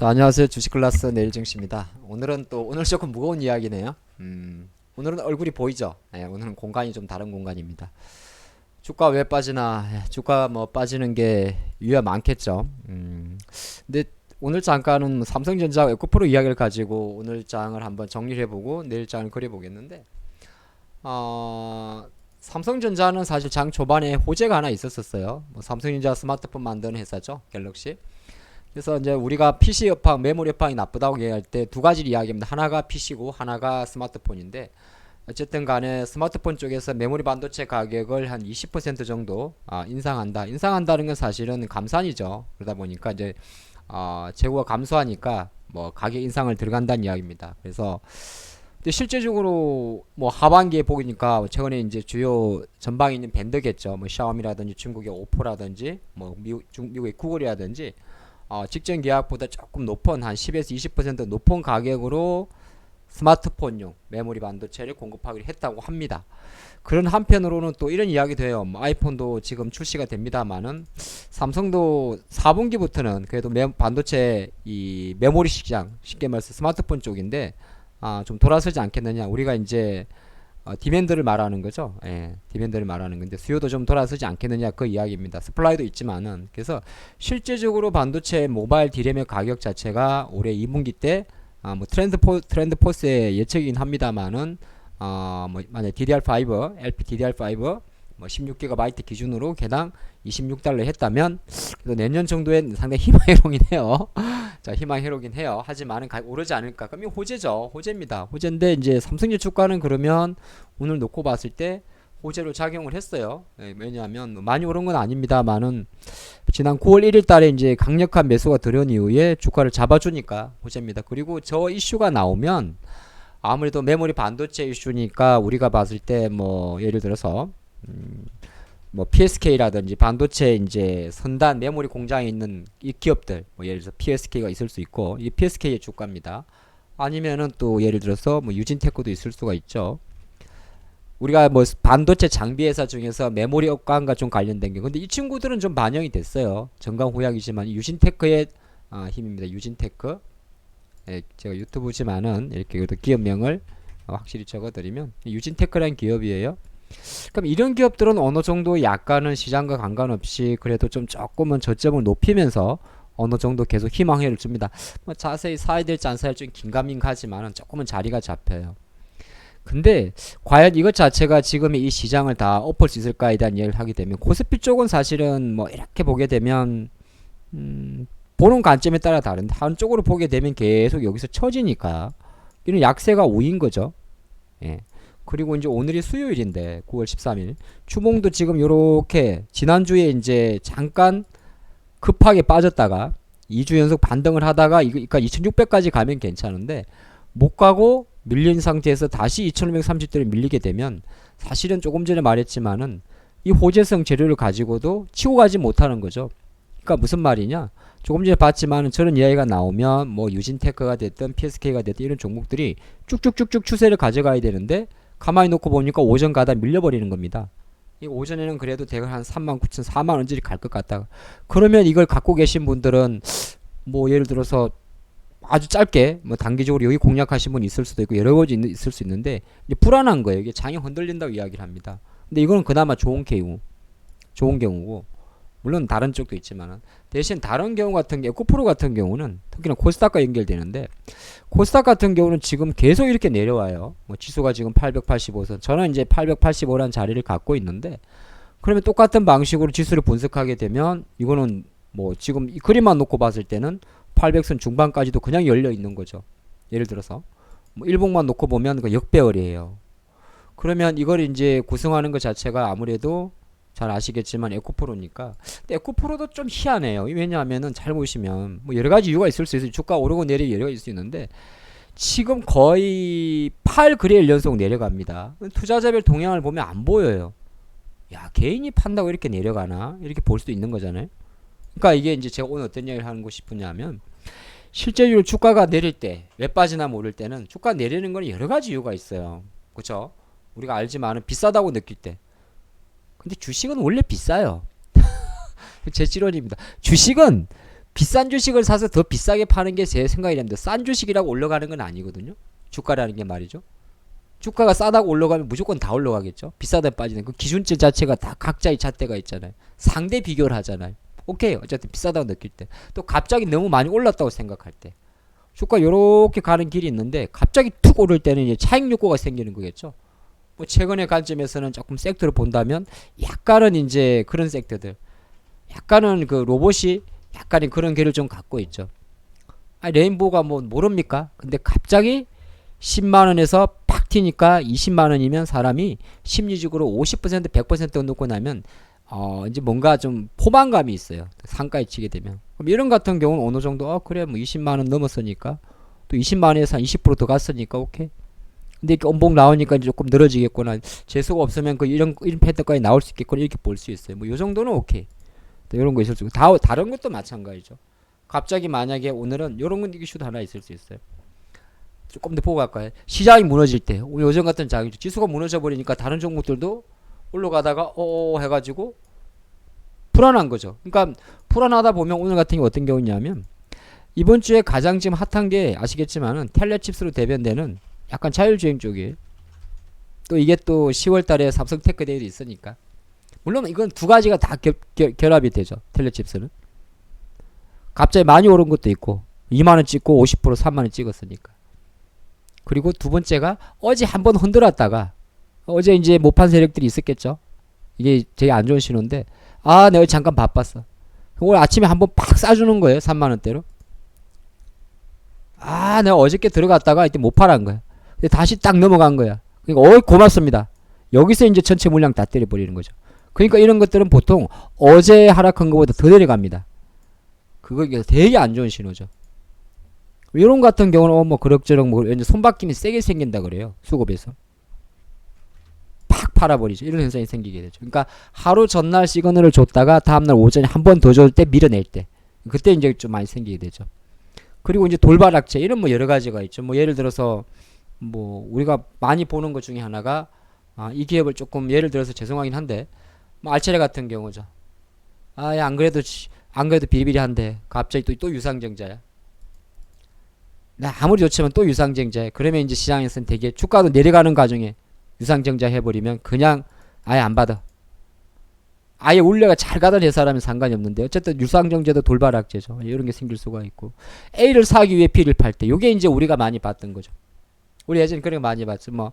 자, 안녕하세요. 주식 클래스 내일증시입니다. 오늘 조금 무거운 이야기네요. 오늘은 얼굴이 보이죠? 예, 오늘은 공간이 좀 다른 공간입니다. 주가 왜 빠지나? 주가 뭐 빠지는 게 이유가 많겠죠. 근데 오늘 장가는 삼성전자 에코프로 이야기를 가지고 오늘 장을 한번 정리를 해보고 내일 장을 그려보겠는데, 삼성전자는 사실 장 초반에 호재가 하나 있었어요. 뭐 삼성전자 스마트폰 만드는 회사죠, 갤럭시. 그래서 이제 우리가 PC 여팡, 메모리 여팡이 나쁘다고 얘기할 때 두 가지를 이야기합니다. 하나가 PC고 하나가 스마트폰인데, 어쨌든 간에 스마트폰 쪽에서 메모리 반도체 가격을 한 20% 정도 인상한다. 인상한다는 건 사실은 감산이죠. 그러다 보니까 이제 재고가 감소하니까 뭐 가격 인상을 들어간다는 이야기입니다. 그래서 근데 실제적으로 뭐 하반기에 보니까 최근에 이제 주요 전방에 있는 밴드겠죠. 뭐 샤오미라든지 중국의 오포라든지 뭐 미국의 구글이라든지 직전 계약보다 조금 높은 한 10에서 20% 높은 가격으로 스마트폰용 메모리 반도체를 공급하기로 했다고 합니다. 그런 한편으로는 또 이런 이야기도 해요. 뭐 아이폰도 지금 출시가 됩니다만은 삼성도 4분기부터는 그래도 반도체 이 메모리 시장, 쉽게 말해서 스마트폰 쪽인데 좀 돌아서지 않겠느냐. 우리가 이제 디맨드를 말하는 거죠. 예, 디맨드를 말하는 건데 수요도 좀 돌아서지 않겠느냐 그 이야기입니다. 스플라이도 있지만은 그래서 실제적으로 반도체 모바일 디램의 가격 자체가 올해 2분기 때 뭐 트렌드 포스의 예측이긴 합니다만은 뭐 만약 DDR5, LP DDR5 뭐 16GB 기준으로 개당 26달러 했다면 그래도 내년 정도엔 상당히 희망회로긴 해요. 자, 희망회로긴 해요. 하지만은 오르지 않을까? 그럼 이 호재죠. 호재입니다. 호재인데 이제 삼성전자 주가는 그러면 오늘 놓고 봤을 때 호재로 작용을 했어요. 예, 왜냐하면 많이 오른 건 아닙니다만은 지난 9월 1일 달에 이제 강력한 매수가 들어온 이후에 주가를 잡아주니까 호재입니다. 그리고 저 이슈가 나오면 아무래도 메모리 반도체 이슈니까 우리가 봤을 때 뭐 예를 들어서 뭐 PSK라든지 반도체 이제 선단 메모리 공장에 있는 이 기업들 뭐 예를 들어서 PSK가 있을 수 있고 이 PSK의 주가입니다. 아니면은 또 예를 들어서 뭐 유진테크도 있을 수가 있죠. 우리가 뭐 반도체 장비 회사 중에서 메모리 업관과 좀 관련된 게 근데 이 친구들은 좀 반영이 됐어요. 정강호약이지만 유진테크의 힘입니다. 유진테크. 예, 제가 유튜브지만은 이렇게 그래도 기업명을 확실히 적어드리면 유진테크라는 기업이에요. 그럼 이런 기업들은 어느 정도 약간은 시장과 상관없이 그래도 좀 조금은 저점을 높이면서 어느 정도 계속 희망을 줍니다. 뭐 자세히 사야 될지 안 사야 될지 긴가민가지만은 조금은 자리가 잡혀요. 근데 과연 이것 자체가 지금의 이 시장을 다 엎을 수 있을까에 대한 이야기를 하게 되면 코스피 쪽은 사실은 뭐 이렇게 보게 되면 보는 관점에 따라 다른데 한쪽으로 보게 되면 계속 여기서 처지니까 이런 약세가 오인 거죠. 예. 그리고 이제 오늘이 수요일인데 9월 13일 추봉도 지금 요렇게 지난주에 이제 잠깐 급하게 빠졌다가 2주 연속 반등을 하다가 그러니까 2600까지 가면 괜찮은데 못 가고 밀린 상태에서 다시 2530대를 밀리게 되면 사실은 조금 전에 말했지만은 이 호재성 재료를 가지고도 치고 가지 못하는 거죠. 그러니까 무슨 말이냐? 조금 전에 봤지만은 저런 이야기가 나오면 뭐 유진테크가 됐든 PSK가 됐든 이런 종목들이 쭉쭉쭉쭉 추세를 가져가야 되는데 가만히 놓고 보니까 오전 가다 밀려버리는 겁니다. 이 오전에는 그래도 대략 한 39,000, 4만원짜리 갈 것 같다. 그러면 이걸 갖고 계신 분들은 뭐 예를 들어서 아주 짧게 뭐 단기적으로 여기 공략하신 분이 있을 수도 있고 여러 가지 있을 수 있는데 이제 불안한 거예요. 이게 장이 흔들린다고 이야기를 합니다. 근데 이거는 그나마 좋은 경우고 물론 다른 쪽도 있지만은 대신 다른 경우 같은 게 에코프로 같은 경우는 특히나 코스닥과 연결되는데 코스닥 같은 경우는 지금 계속 이렇게 내려와요. 뭐 지수가 지금 885선 저는 이제 885라는 자리를 갖고 있는데 그러면 똑같은 방식으로 지수를 분석하게 되면 이거는 뭐 지금 이 그림만 놓고 봤을 때는 800선 중반까지도 그냥 열려 있는 거죠. 예를 들어서 뭐 일봉만 놓고 보면 그 역배열이에요. 그러면 이걸 이제 구성하는 것 자체가 아무래도 잘 아시겠지만 에코프로니까. 근데 에코프로도 좀 희한해요. 왜냐하면은 잘 보시면 뭐 여러 가지 이유가 있을 수 있어요. 주가 오르고 내리고 여러 가지 있을 수 있는데 지금 거의 8거래일 연속 내려갑니다. 투자자별 동향을 보면 안 보여요. 야, 개인이 판다고 이렇게 내려가나? 이렇게 볼 수도 있는 거잖아요. 그러니까 이게 이제 제가 오늘 어떤 이야기를 하는 거 싶으냐면 실제로 주가가 내릴 때 왜 빠지나 모를 때는 주가 내리는 건 여러 가지 이유가 있어요. 그렇죠? 우리가 알지만은 비싸다고 느낄 때 근데 주식은 원래 비싸요. 제 지론입니다. 주식은 비싼 주식을 사서 더 비싸게 파는 게 제 생각이랍니다. 싼 주식이라고 올라가는 건 아니거든요. 주가라는 게 말이죠. 주가가 싸다고 올라가면 무조건 다 올라가겠죠. 비싸다 빠지는 그 기준치 자체가 다 각자의 잣대가 있잖아요. 상대 비교를 하잖아요. 오케이. 어쨌든 비싸다고 느낄 때. 또 갑자기 너무 많이 올랐다고 생각할 때. 주가 요렇게 가는 길이 있는데 갑자기 툭 오를 때는 이제 차익 욕구가 생기는 거겠죠. 뭐 최근의 관점에서는 조금 섹터를 본다면 약간은 이제 그런 섹터들. 약간은 그 로봇이 약간의 그런 개를 좀 갖고 있죠. 아, 레인보우가 뭐 모릅니까? 근데 갑자기 10만원에서 팍 튀니까 20만원이면 사람이 심리적으로 50% 100% 놓고 나면 이제 뭔가 좀 포만감이 있어요. 상가에 치게 되면. 그럼 이런 같은 경우는 어느 정도 그래 뭐 20만원 넘었으니까 또 20만원에서 한 20% 더 갔으니까 오케이. 근데 이렇게 엄봉 나오니까 이제 조금 늘어지겠구나. 재수가 없으면 그 이런 패턴까지 나올 수 있겠구나 이렇게 볼 수 있어요. 뭐 요 정도는 오케이. 또 이런 거 있을 수 있고 다른 것도 마찬가지죠. 갑자기 만약에 오늘은 이런 건 이슈도 하나 있을 수 있어요. 조금 더 보고 갈까요? 시장이 무너질 때 요즘 같은 장이 지수가 무너져 버리니까 다른 종목들도 올라가다가 해가지고 불안한 거죠. 그러니까 불안하다 보면 오늘 같은 경우 어떤 경우냐면 이번 주에 가장 지금 핫한 게 아시겠지만은 텔레칩스로 대변되는 약간 자율주행 쪽이에요. 또 이게 또 10월달에 삼성 테크데이도 있으니까 물론 이건 두 가지가 다 결합이 되죠. 텔레칩스는 갑자기 많이 오른 것도 있고 2만원 찍고 50% 3만원 찍었으니까. 그리고 두 번째가 어제 한번 흔들었다가 어제 이제 못판 세력들이 있었겠죠. 이게 되게 안 좋은 신호인데 내가 잠깐 바빴어. 오늘 아침에 한번 팍 싸주는 거예요. 3만원대로. 내가 어저께 들어갔다가 이때 못 팔은 거야. 근데 다시 딱 넘어간 거야. 그러니까 고맙습니다. 여기서 이제 전체 물량 다 때려버리는 거죠. 그러니까 이런 것들은 보통 어제 하락한 것보다 더 내려갑니다. 그거 되게 안 좋은 신호죠. 이런 같은 경우는 뭐 그럭저럭 뭐 손바뀜이 세게 생긴다 그래요. 수급에서 팍 팔아버리죠. 이런 현상이 생기게 되죠. 그러니까 하루 전날 시그널을 줬다가 다음날 오전에 한 번 더 줄 때 밀어낼 때 그때 이제 좀 많이 생기게 되죠. 그리고 이제 돌발악재 이런 뭐 여러 가지가 있죠. 뭐 예를 들어서 뭐 우리가 많이 보는 것 중에 하나가 이 기업을 조금 예를 들어서 죄송하긴 한데 뭐 알체레 같은 경우죠. 안 그래도 비리비리한데 갑자기 또 유상증자야. 아무리 좋지만 또 유상증자야. 그러면 이제 시장에서는 되게 주가도 내려가는 과정에 유상증자 해버리면 그냥 아예 안 받아. 아예 원래가 잘 가던 회사라면 상관이 없는데 어쨌든 유상증자도 돌발악재죠. 이런 게 생길 수가 있고 A를 사기 위해 B를 팔 때 요게 이제 우리가 많이 봤던 거죠. 우리 예전에 그런 거 많이 봤죠. 뭐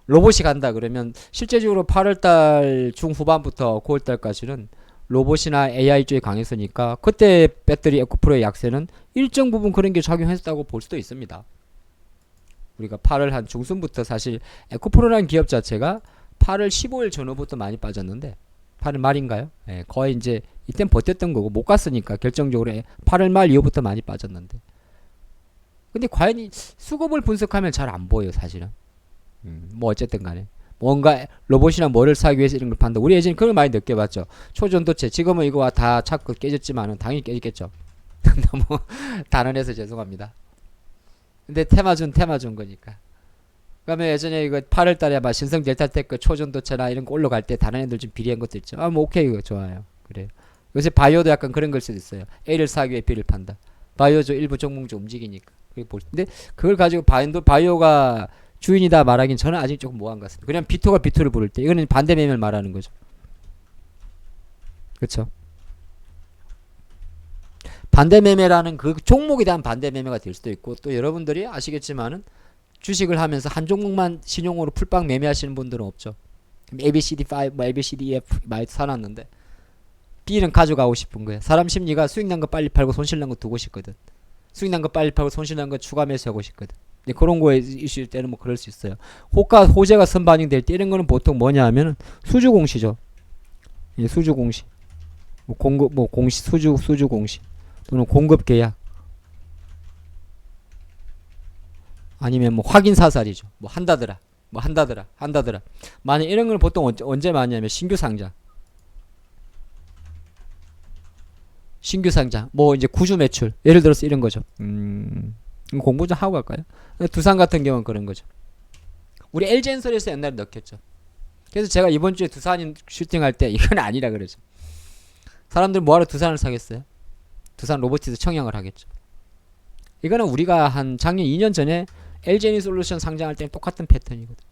로봇이 간다 그러면 실제적으로 8월달 중후반부터 9월달까지는 로봇이나 AI 쪽이 강했으니까 그때 배터리 에코프로의 약세는 일정 부분 그런 게 작용했다고 볼 수도 있습니다. 우리가 8월 한 중순부터 사실 에코프로라는 기업 자체가 8월 15일 전후부터 많이 빠졌는데 8월 말인가요? 거의 이제 이땐 버텼던 거고 못 갔으니까 결정적으로 8월 말 이후부터 많이 빠졌는데 근데 과연 이 수급을 분석하면 잘 안 보여요 사실은. 뭐 어쨌든 간에 뭔가 로봇이나 뭐를 사기 위해서 이런 걸 판다. 우리 예전에 그런 걸 많이 느껴봤죠. 초전도체 지금은 이거 다 자꾸 깨졌지만은 당연히 깨졌겠죠. 너무 단언해서 죄송합니다. 근데 테마 준 거니까. 그러면 예전에 이거 8월달에 막 신성 델타테크 초전도체나 이런 거 올라갈 때 다른 애들 좀 비리한 것도 있죠. 뭐 오케이 이거 좋아요. 그래요. 요새 바이오도 약간 그런 걸 수도 있어요. A를 사기 위해 B를 판다. 바이오죠 일부 종목 좀 움직이니까. 근데 그걸 가지고 바이오가 주인이다 말하긴 저는 아직 조금 모호한 것 같습니다. 그냥 비토가 비토를 부를 때 이거는 반대 매매를 말하는 거죠. 그렇죠? 반대 매매라는 그 종목에 대한 반대 매매가 될 수도 있고 또 여러분들이 아시겠지만은 주식을 하면서 한 종목만 신용으로 풀빵 매매하시는 분들은 없죠. ABCD5, 뭐 ABCDEF 많이 사놨는데 B는 가져가고 싶은 거예요. 사람 심리가 수익 난 거 빨리 팔고 손실 난 거 두고 싶거든. 수익 난 거 빨리 팔고 손실 난 거 추가 매수하고 싶거든. 그런 거에 이슈일 때는 뭐 그럴 수 있어요. 호재가 선반영될 때 이런 거는 보통 뭐냐 하면은 수주 공시죠. 수주 공시. 뭐 공급 뭐 공시 수주 공시 또는 공급 계약 아니면 뭐 확인 사살이죠. 뭐 한다더라. 만약 이런 걸 보통 언제 많이 하면 신규 상장 뭐 이제 구주 매출 예를 들어서 이런 거죠. 공부 좀 하고 갈까요? 두산 같은 경우는 그런 거죠. 우리 LG엔솔에서 옛날에 넣겠죠. 그래서 제가 이번 주에 두산 슈팅할 때 이건 아니라 그러죠. 사람들 뭐하러 두산을 사겠어요? 두산 로보티스 청약을 하겠죠. 이거는 우리가 한 작년 2년 전에 LG에너지솔루션 상장할 때는 똑같은 패턴이거든.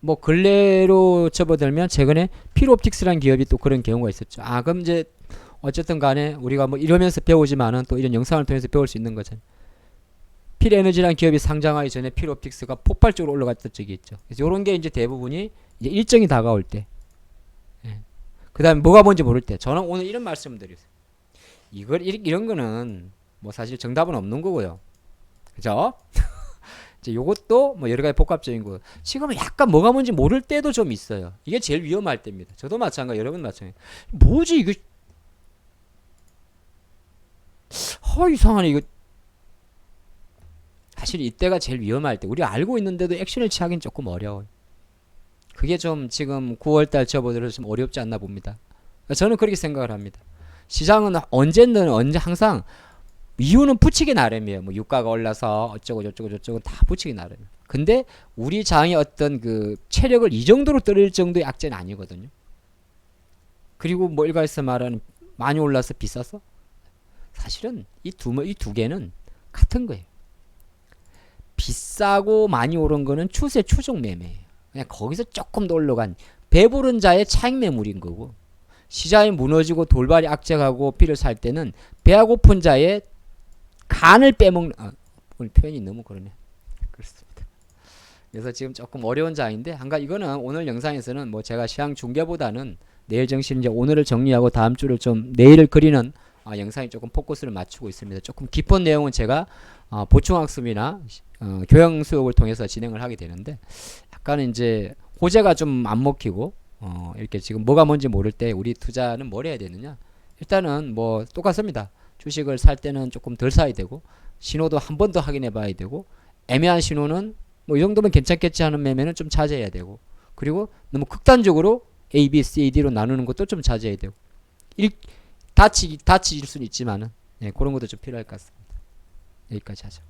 뭐 근래로 접어들면 최근에 필옵틱스라는 기업이 또 그런 경우가 있었죠. 아 그럼 이제 어쨌든 간에 우리가 뭐 이러면서 배우지만은 또 이런 영상을 통해서 배울 수 있는 거잖아요. 필에너지라는 기업이 상장하기 전에 필옵틱스가 폭발적으로 올라갔던 적이 있죠. 그래서 이런 게 이제 대부분이 이제 일정이 다가올 때, 예. 그 다음에 뭐가 뭔지 모를 때, 저는 오늘 이런 말씀을 드렸어요. 이런 거는 뭐 사실 정답은 없는 거고요. 그죠? 이제 요것도 뭐 여러 가지 복합적인 거. 지금은 약간 뭐가 뭔지 모를 때도 좀 있어요. 이게 제일 위험할 때입니다. 저도 마찬가지, 여러분 마찬가지. 뭐지 이거? 이상하네 이거. 사실 이때가 제일 위험할 때. 우리가 알고 있는데도 액션을 취하기는 조금 어려워요. 그게 좀 지금 9월달 접어들어서 좀 어렵지 않나 봅니다. 저는 그렇게 생각을 합니다. 시장은 언제 항상 이유는 붙이기 나름이에요. 뭐 유가가 올라서 어쩌고 저쩌고 저쩌고 다 붙이기 나름이에요. 근데 우리 장의 어떤 그 체력을 이 정도로 떨릴 정도의 악재는 아니거든요. 그리고 뭐 일가에서 말하는 많이 올라서 비싸서 사실은 이 두 개는 같은 거예요. 비싸고 많이 오른 거는 추세 추종 매매예요. 그냥 거기서 조금 더 올라간 배부른 자의 차익 매물인 거고, 시장이 무너지고 돌발이 악재가고 피를 살 때는 배가 고픈 자의 간을 빼먹는, 오늘 표현이 너무 그러네. 그렇습니다. 그래서 지금 조금 어려운 장인데, 한가 이거는 오늘 영상에서는 뭐 제가 시황 중계보다는 내일 정신 이제 오늘을 정리하고 다음 주를 좀 내일을 그리는 영상이 조금 포커스를 맞추고 있습니다. 조금 깊은 내용은 제가 보충학습이나 교양 수업을 통해서 진행을 하게 되는데, 약간은 이제 호재가 좀 안 먹히고 이렇게 지금 뭐가 뭔지 모를 때 우리 투자는 뭘 해야 되느냐? 일단은 뭐 똑같습니다. 주식을 살 때는 조금 덜 사야 되고, 신호도 한 번 더 확인해 봐야 되고, 애매한 신호는 뭐 이 정도면 괜찮겠지 하는 매매는 좀 자제해야 되고, 그리고 너무 극단적으로 A, B, C, D로 나누는 것도 좀 자제해야 되고, 다치질 수는 있지만은, 예, 그런 것도 좀 필요할 것 같습니다. 여기까지 하죠.